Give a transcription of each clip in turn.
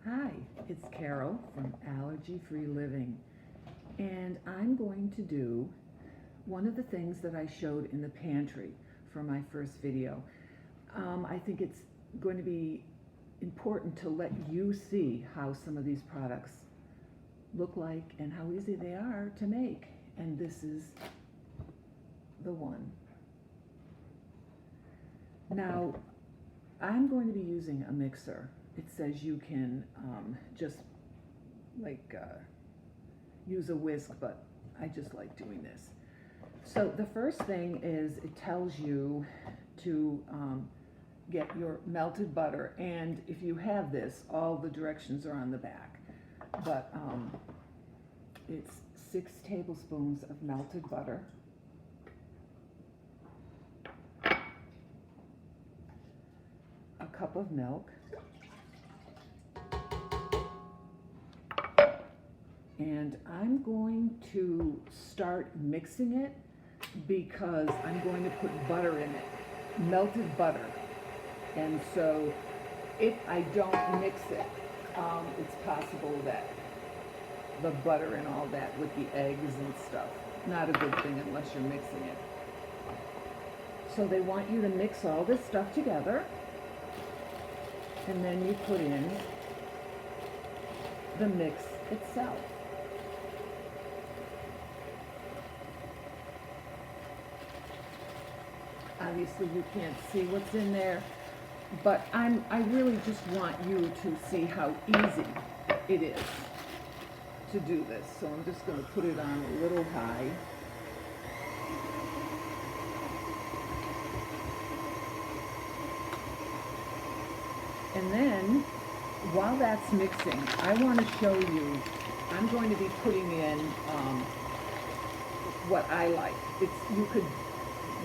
Hi, it's Carol from Allergy-Free Living, and I'm going to do one of the things that I showed in the pantry for my first video. I think it's going to be important to let you see how some of these products look like and how easy they are to make, and this is the one. Now, I'm going to be using a mixer. It says you can just use a whisk, but I just like doing this. So the first thing is it tells you to get your melted butter, and if you have this, all the directions are on the back. But it's 6 tablespoons of melted butter. A cup of milk. And I'm going to start mixing it because I'm going to put butter in it, melted butter. And so if I don't mix it, it's possible that the butter and all that with the eggs and stuff, not a good thing unless you're mixing it. So they want you to mix all this stuff together, and then you put in the mix itself. Obviously you can't see what's in there, but I really just want you to see how easy it is to do this. So I'm just going to put it on a little high. And then while that's mixing, I want to show you, I'm going to be putting in what I like.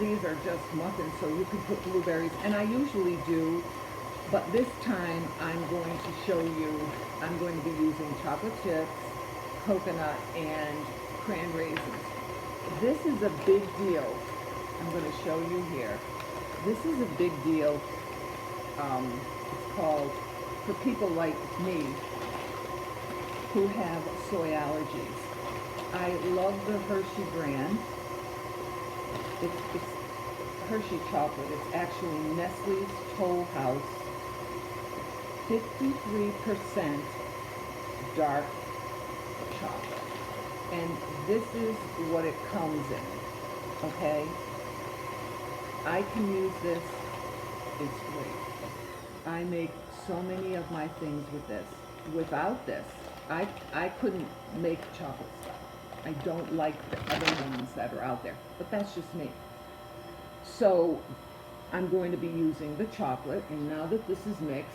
These are just muffins, so you can put blueberries, and I usually do, but this time I'm going to show you, I'm going to be using chocolate chips, coconut, and cranberries. This is a big deal. I'm going to show you here. This is a big deal. It's called, for people like me who have soy allergies. I love the Hershey brand. It's Hershey chocolate. It's actually Nestle's Toll House, 53% dark chocolate. And this is what it comes in, okay? I can use this. It's great. I make so many of my things with this. Without this, I couldn't make chocolate stuff. I don't like the other ones that are out there, but that's just me. So I'm going to be using the chocolate, and now that this is mixed,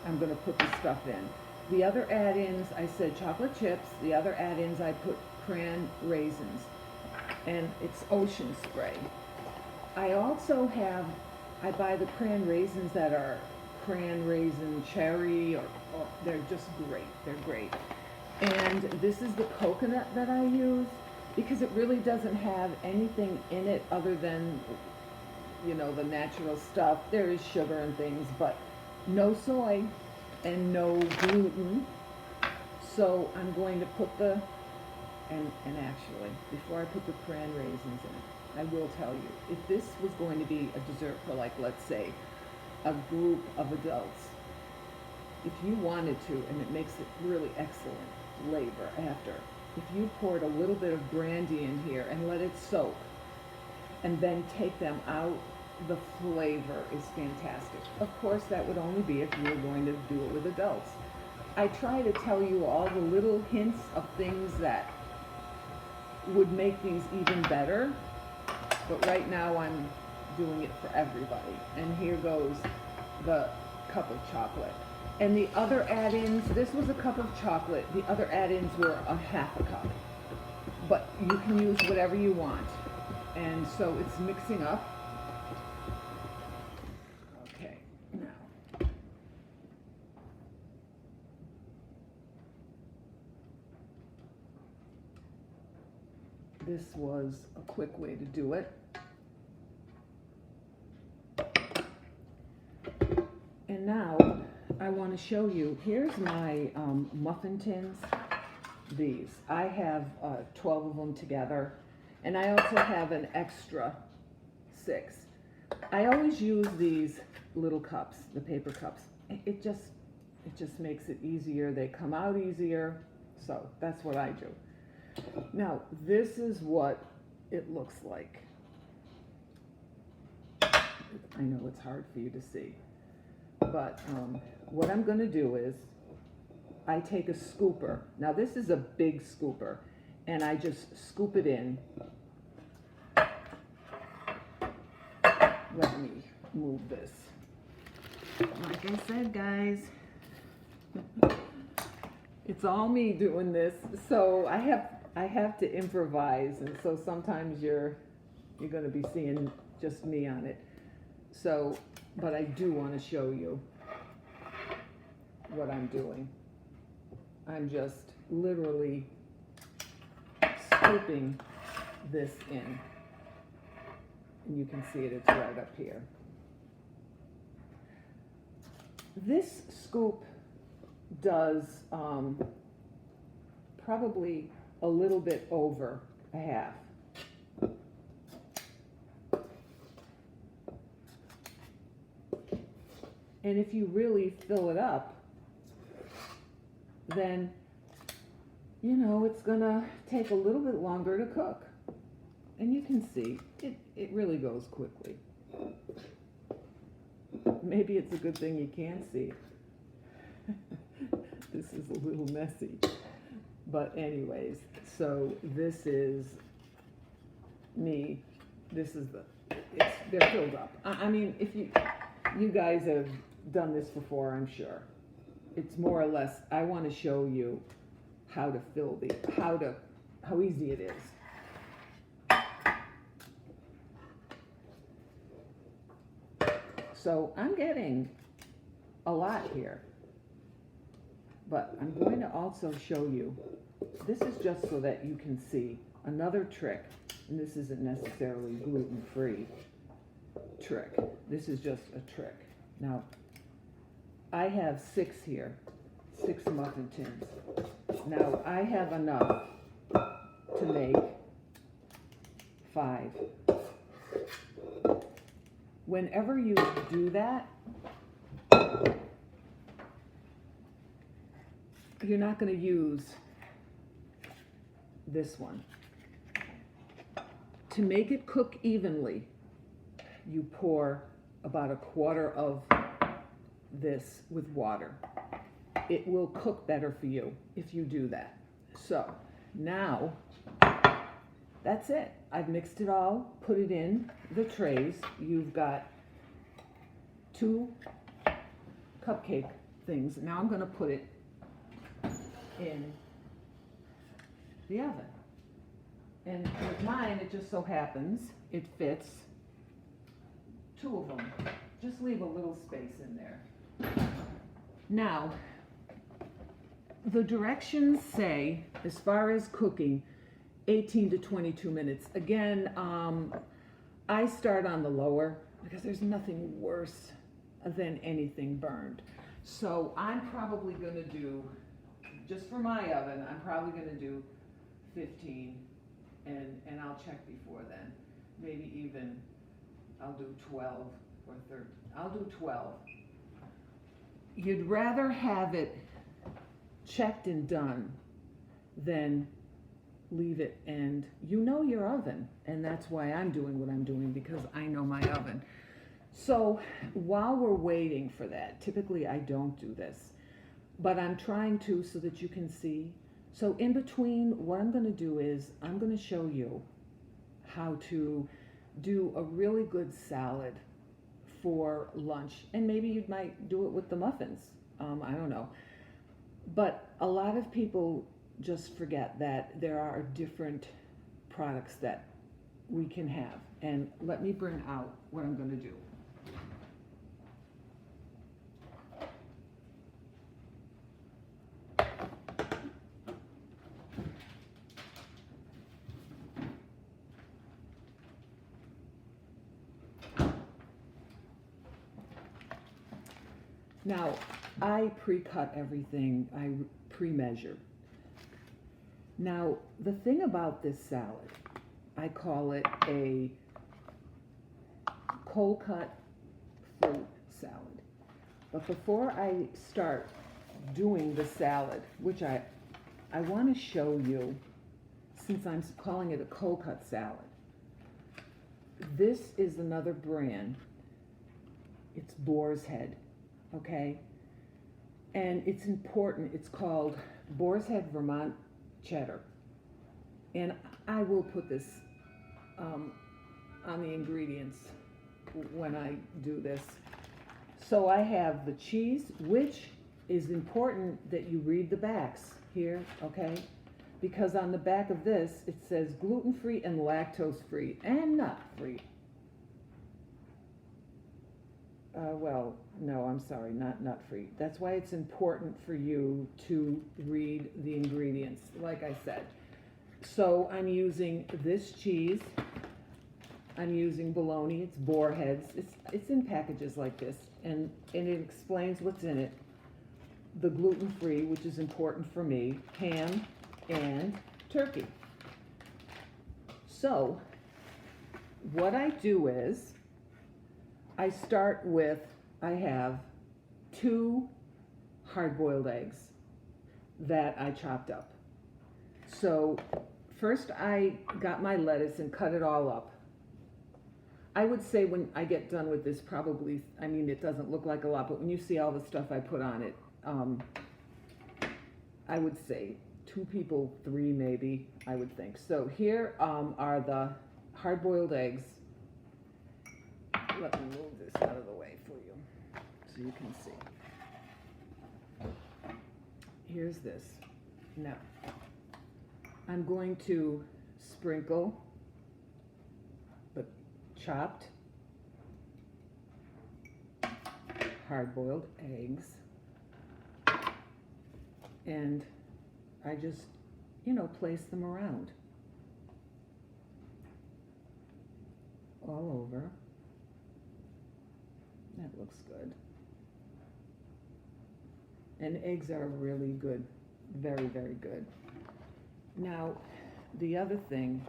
I'm going to put the stuff in. The other add-ins, I said chocolate chips. The other add-ins, I put cran raisins, and it's ocean spray. I also have, I buy the cran raisins that are cran raisin cherry, or they're just great. They're great. And this is the coconut that I use because it really doesn't have anything in it other than, you know, the natural stuff. There is sugar and things, but no soy and no gluten. So I'm going to put the, and actually, before I put the cran raisins in, I will tell you, if this was going to be a dessert for, like, let's say, a group of adults, if you wanted to, and it makes it really excellent flavor after, if you poured a little bit of brandy in here and let it soak, and then take them out, the flavor is fantastic. Of course, that would only be if you were going to do it with adults. I try to tell you all the little hints of things that would make these even better, but right now I'm doing it for everybody. And here goes the cup of chocolate. And the other add-ins, this was a cup of chocolate. The other add-ins were a half a cup. But you can use whatever you want. And so it's mixing up. Okay, now. This was a quick way to do it. And now I want to show you, here's my muffin tins. These. I have 12 of them together, and I also have an extra 6. I always use these little cups, the paper cups. It just makes it easier. They come out easier, so that's what I do. Now, this is what it looks like. I know it's hard for you to see, but what I'm going to do is I take a scooper. Now, this is a big scooper, and I just scoop it in. Let me move this. Like I said, guys, it's all me doing this, so I have to improvise, and so sometimes you're going to be seeing just me on it. So, but I do want to show you what I'm doing. I'm just literally scooping this in, and you can see it, it's right up here. This scoop does probably a little bit over a half. And if you really fill it up, then, you know, it's gonna take a little bit longer to cook. And you can see, it really goes quickly. Maybe it's a good thing you can't see. This is a little messy. But anyways, so this is me. This is they're filled up. I mean, if you guys have done this before, I'm sure. It's more or less, I want to show you how to fill how easy it is. So I'm getting a lot here, but I'm going to also show you, this is just so that you can see another trick, and this isn't necessarily gluten-free trick. This is just a trick. Now, I have 6 here, 6 muffin tins. Now, I have enough to make 5. Whenever you do that, you're not going to use this one. To make it cook evenly, you pour about a quarter of this with water. It will cook better for you if you do that. So now that's it. I've mixed it all, put it in the trays. You've got 2 cupcake things. Now I'm going to put it in the oven. And with mine, it just so happens it fits 2 of them. Just leave a little space in there. Now, the directions say, as far as cooking, 18 to 22 minutes. Again, I start on the lower because there's nothing worse than anything burned. So I'm probably going to do, just for my oven, I'm probably going to do 15, and I'll check before then. Maybe even I'll do 12 or 13. I'll do 12. You'd rather have it checked and done than leave it, and you know your oven, and that's why I'm doing what I'm doing, because I know my oven. So while we're waiting for that, typically I don't do this, but I'm trying to so that you can see. So in between, what I'm going to do is I'm going to show you how to do a really good salad for lunch, and maybe you might do it with the muffins. I don't know, but a lot of people just forget that there are different products that we can have. And let me bring out what I'm going to do. Now, I pre-cut everything, I pre-measure. Now, the thing about this salad, I call it a cold cut fruit salad. But before I start doing the salad, which I want to show you, since I'm calling it a cold cut salad, this is another brand. It's Boar's Head, okay? And it's important, it's called Boar's Head Vermont Cheddar. And I will put this on the ingredients when I do this. So I have the cheese, which is important that you read the backs here, okay? Because on the back of this, it says gluten-free and lactose-free and nut-free. Well, no, I'm sorry, not nut-free. That's why it's important for you to read the ingredients, like I said. So I'm using this cheese. I'm using Bologna. It's Boar heads. It's in packages like this, and it explains what's in it. The gluten-free, which is important for me, ham and turkey. So what I do is I start with, I have 2 hard-boiled eggs that I chopped up. So first I got my lettuce and cut it all up. I would say when I get done with this, probably, I mean, it doesn't look like a lot, but when you see all the stuff I put on it, I would say 2 people, 3 maybe, I would think. So here are the hard-boiled eggs. Let me move this out of the way for you so you can see. Here's this. Now, I'm going to sprinkle the chopped hard-boiled eggs, and I just, place them around all over. That looks good. And eggs are really good, very, very good. Now, the other thing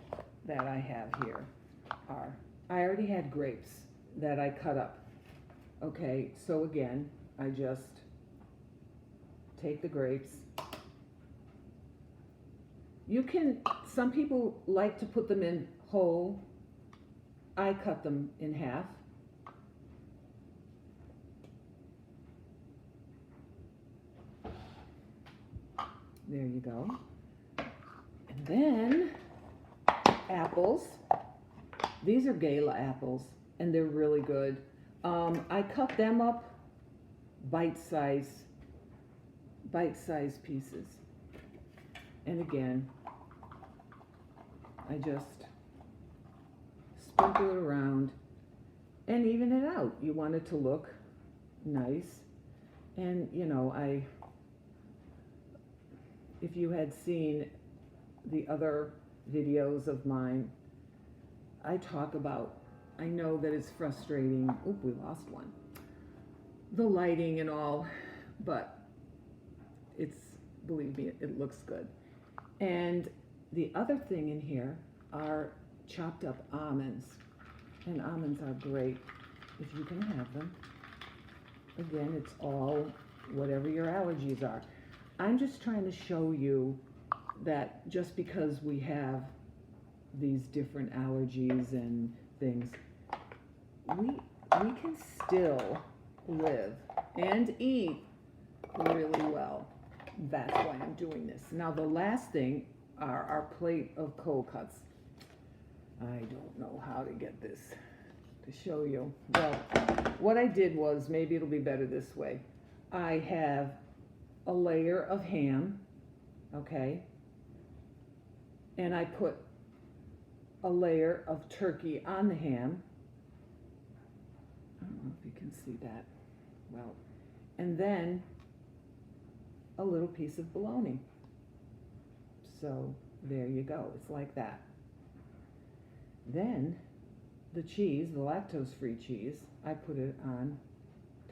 that I have here are, I already had grapes that I cut up. Okay, so again, I just take the grapes. You can, some people like to put them in whole. I cut them in half. There you go. And then apples. These are Gala apples, and they're really good. I cut them up bite-sized pieces. And again, I just sprinkle it around and even it out. You want it to look nice. And if you had seen the other videos of mine, I talk about, I know that it's frustrating. Oop, we lost one. The lighting and all, but believe me, it looks good. And the other thing in here are chopped up almonds. And almonds are great if you can have them. Again, it's all whatever your allergies are. I'm just trying to show you that just because we have these different allergies and things, we can still live and eat really well. That's why I'm doing this. Now the last thing are our plate of cold cuts. I don't know how to get this to show you. Well, what I did was, maybe it'll be better this way. I have a layer of ham, okay? And I put a layer of turkey on the ham. I don't know if you can see that well. And then a little piece of bologna. So there you go, it's like that. Then the cheese, the lactose-free cheese, I put it on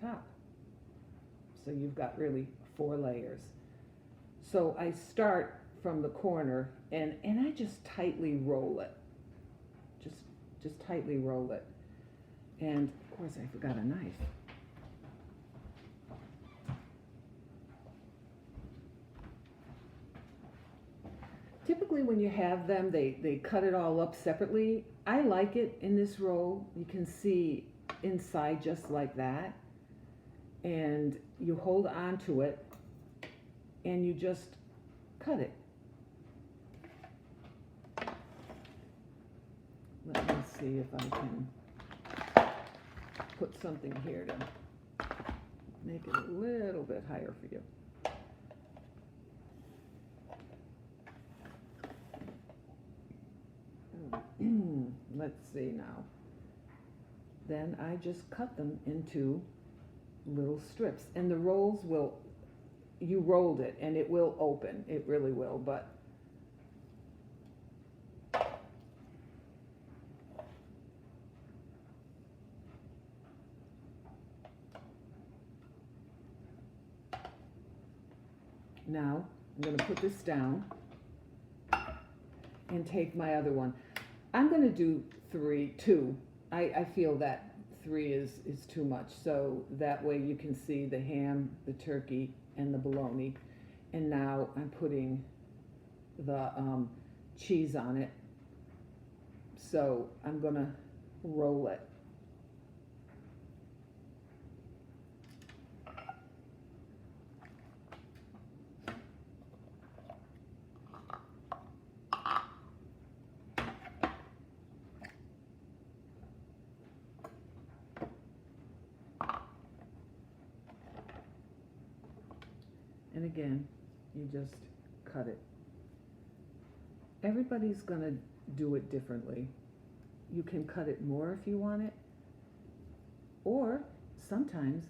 top. So you've got really 4 layers. So I start from the corner and I just tightly roll it. Just tightly roll it. And of course I forgot a knife. Typically when you have them, they cut it all up separately. I like it in this roll. You can see inside just like that. And you hold on to it and you just cut it. Let me see if I can put something here to make it a little bit higher for you. Let's see now. Then I just cut them into little strips, and the rolls will, you rolled it and it will open, it really will, but now I'm going to put this down and take my other one. I'm going to do two. I feel that 3 is too much, so that way you can see the ham, the turkey, and the bologna. And now I'm putting the cheese on it, so I'm going to roll it. And again, you just cut it. Everybody's gonna do it differently. You can cut it more if you want it, or sometimes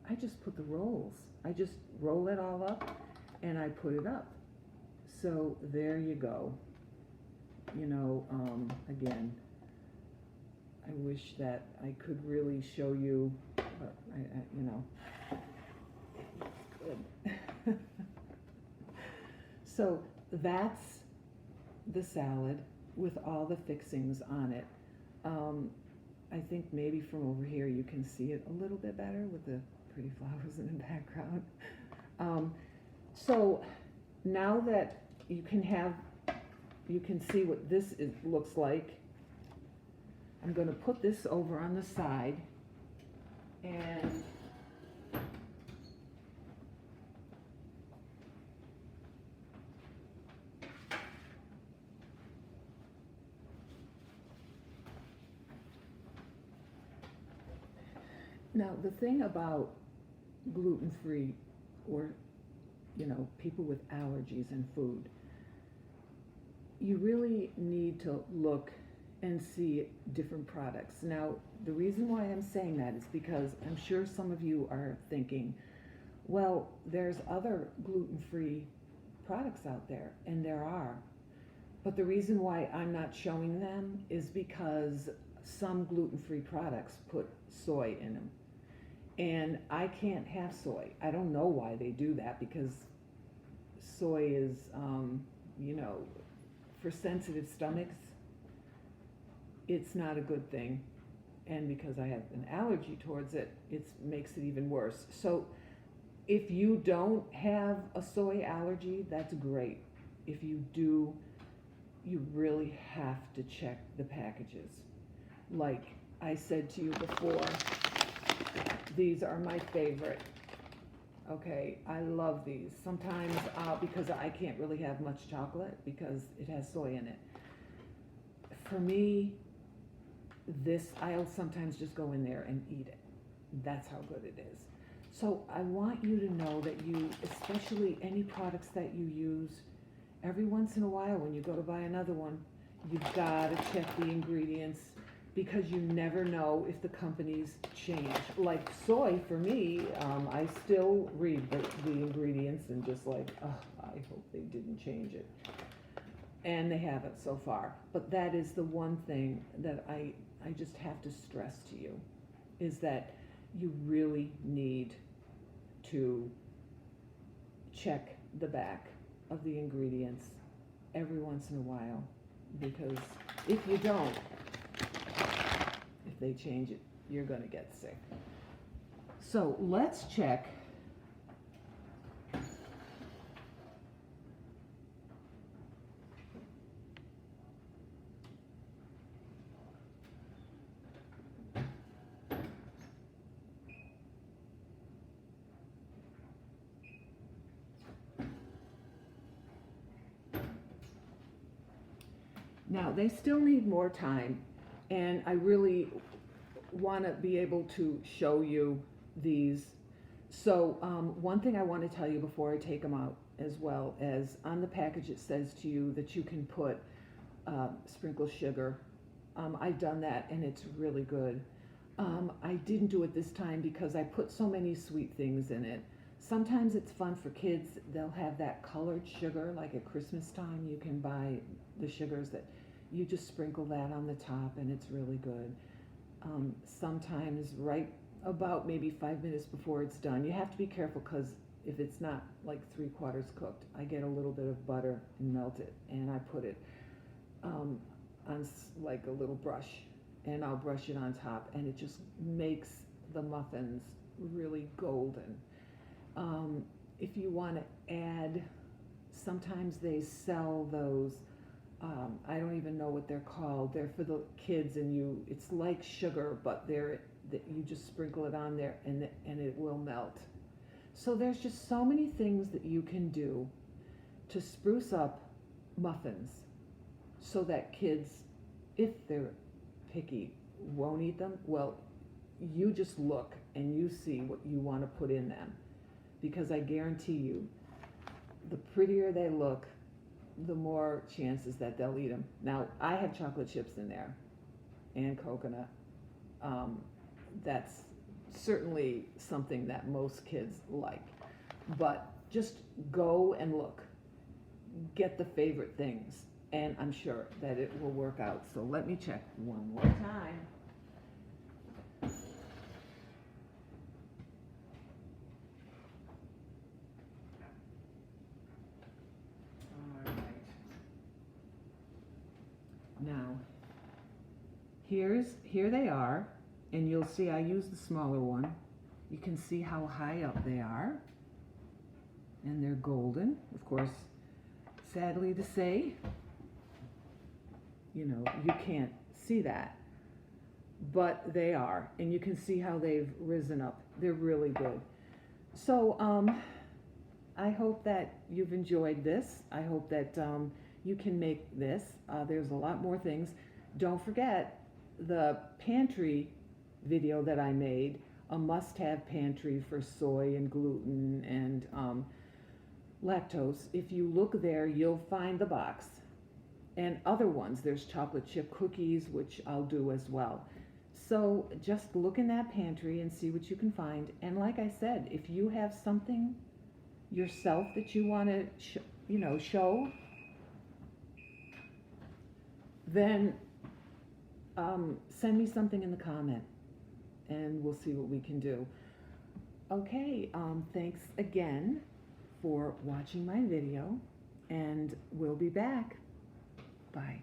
I just put the rolls. I just roll it all up and I put it up. So there you go. You know, again, I wish that I could really show you, but you know. Good. So that's the salad with all the fixings on it. I think maybe from over here you can see it a little bit better with the pretty flowers in the background. So now that you can see what this looks like, I'm going to put this over on the side, and now the thing about gluten-free, or you know, people with allergies in food, you really need to look and see different products. Now, the reason why I'm saying that is because I'm sure some of you are thinking, well, there's other gluten-free products out there, and there are. But the reason why I'm not showing them is because some gluten-free products put soy in them. And I can't have soy. I don't know why they do that, because soy is, you know, for sensitive stomachs, it's not a good thing. And because I have an allergy towards it, it makes it even worse. So if you don't have a soy allergy, that's great. If you do, you really have to check the packages. Like I said to you before, these are my favorite. Okay, I love these. Sometimes because I can't really have much chocolate because it has soy in it. For me, this, I'll sometimes just go in there and eat it. That's how good it is. So I want you to know that you, especially any products that you use, every once in a while when you go to buy another one, you've got to check the ingredients, because you never know if the companies change. Like soy, for me, I still read the ingredients and just like, oh, I hope they didn't change it. And they haven't so far. But that is the one thing that I just have to stress to you, is that you really need to check the back of the ingredients every once in a while, because if you don't, if they change it, you're going to get sick. So let's check. Now, they still need more time, and I really want to be able to show you these. So one thing I want to tell you before I take them out, as well as on the package it says to you that you can put sprinkled sugar. I've done that and it's really good. I didn't do it this time because I put so many sweet things in it. Sometimes it's fun for kids. They'll have that colored sugar, like at Christmas time you can buy the sugars that you just sprinkle that on the top and it's really good. Sometimes right about maybe 5 minutes before it's done, you have to be careful because if it's not like 3/4 cooked, I get a little bit of butter and melt it and I put it on like a little brush and I'll brush it on top and it just makes the muffins really golden. If you want to add, sometimes they sell those, I don't even know what they're called. They're for the kids and it's like sugar, but you just sprinkle it on there and it will melt. So there's just so many things that you can do to spruce up muffins so that kids, if they're picky, won't eat them. Well, you just look and you see what you want to put in them, because I guarantee you, the prettier they look, the more chances that they'll eat them. Now, I have chocolate chips in there and coconut. That's certainly something that most kids like. But just go and look. Get the favorite things, and I'm sure that it will work out. So let me check one more time. Now, here they are, and you'll see I use the smaller one. You can see how high up they are, and they're golden. Of course, sadly to say, you can't see that, but they are, and you can see how they've risen up. They're really good. So I hope that you've enjoyed this. I hope that you can make this. There's a lot more things. Don't forget the pantry video that I made, a must-have pantry for soy and gluten and lactose. If you look there, you'll find the box. And other ones, there's chocolate chip cookies, which I'll do as well. So just look in that pantry and see what you can find. And like I said, if you have something yourself that you want to show, then send me something in the comment and we'll see what we can do. Okay, thanks again for watching my video, and we'll be back. Bye.